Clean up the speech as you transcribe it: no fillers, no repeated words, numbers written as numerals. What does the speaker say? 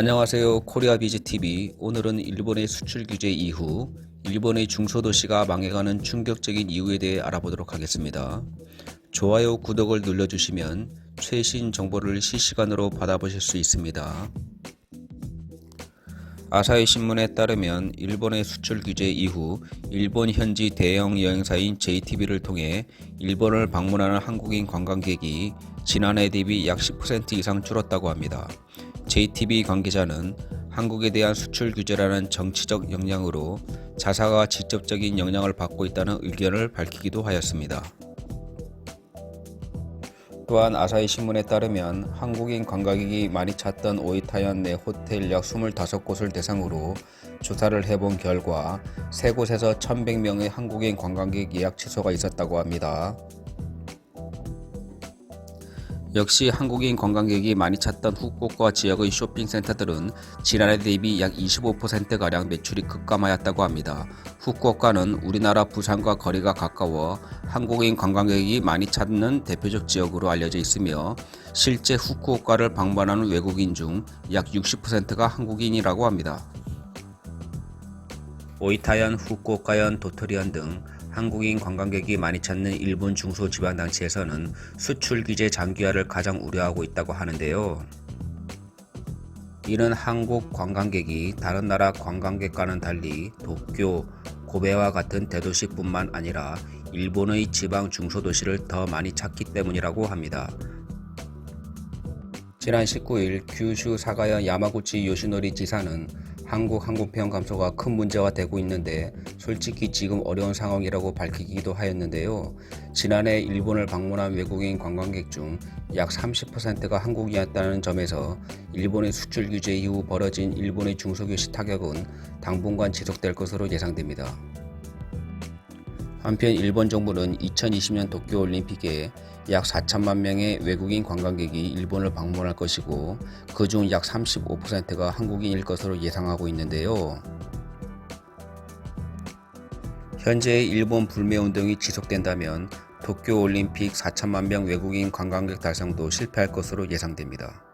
안녕하세요. 코리아비즈TV. 오늘은 일본의 수출 규제 이후 일본의 중소도시가 망해가는 충격적인 이유에 대해 알아보도록 하겠습니다. 좋아요, 구독을 눌러주시면 최신 정보를 실시간으로 받아보실 수 있습니다. 아사히 신문에 따르면 일본의 수출 규제 이후 일본 현지 대형 여행사인 JTB를 통해 일본을 방문하는 한국인 관광객이 지난해 대비 약 10% 이상 줄었다고 합니다. JTB 관계자는 한국에 대한 수출 규제라는 정치적 영향으로 자사가 직접적인 영향을 받고 있다는 의견을 밝히기도 하였습니다. 또한 아사히 신문에 따르면 한국인 관광객이 많이 찾던 오이타현 내 호텔 약 25곳을 대상으로 조사를 해본 결과 3곳에서 1,100명의 한국인 관광객 예약 취소가 있었다고 합니다. 역시 한국인 관광객이 많이 찾던 후쿠오카 지역의 쇼핑센터들은 지난해 대비 약 25%가량 매출이 급감하였다고 합니다. 후쿠오카는 우리나라 부산과 거리가 가까워 한국인 관광객이 많이 찾는 대표적 지역으로 알려져 있으며 실제 후쿠오카를 방문하는 외국인 중 약 60%가 한국인이라고 합니다. 오이타현, 후쿠오카현, 도토리현 등 한국인 관광객이 많이 찾는 일본 중소지방단체에서는 수출 규제 장기화를 가장 우려하고 있다고 하는데요. 이는 한국 관광객이 다른 나라 관광객과는 달리 도쿄, 고베와 같은 대도시뿐만 아니라 일본의 지방 중소도시를 더 많이 찾기 때문이라고 합니다. 지난 19일 규슈 사가현 야마구치 요시노리 지사는 한국 항공편 감소가 큰 문제가 되고 있는데 솔직히 지금 어려운 상황이라고 밝히기도 하였는데요. 지난해 일본을 방문한 외국인 관광객 중 약 30%가 한국이었다는 점에서 일본의 수출 규제 이후 벌어진 일본의 중소도시 타격은 당분간 지속될 것으로 예상됩니다. 한편 일본 정부는 2020년 도쿄올림픽에 약 4천만 명의 외국인 관광객이 일본을 방문할 것이고 그중 약 35%가 한국인일 것으로 예상하고 있는데요. 현재 일본 불매운동이 지속된다면 도쿄올림픽 4천만 명 외국인 관광객 달성도 실패할 것으로 예상됩니다.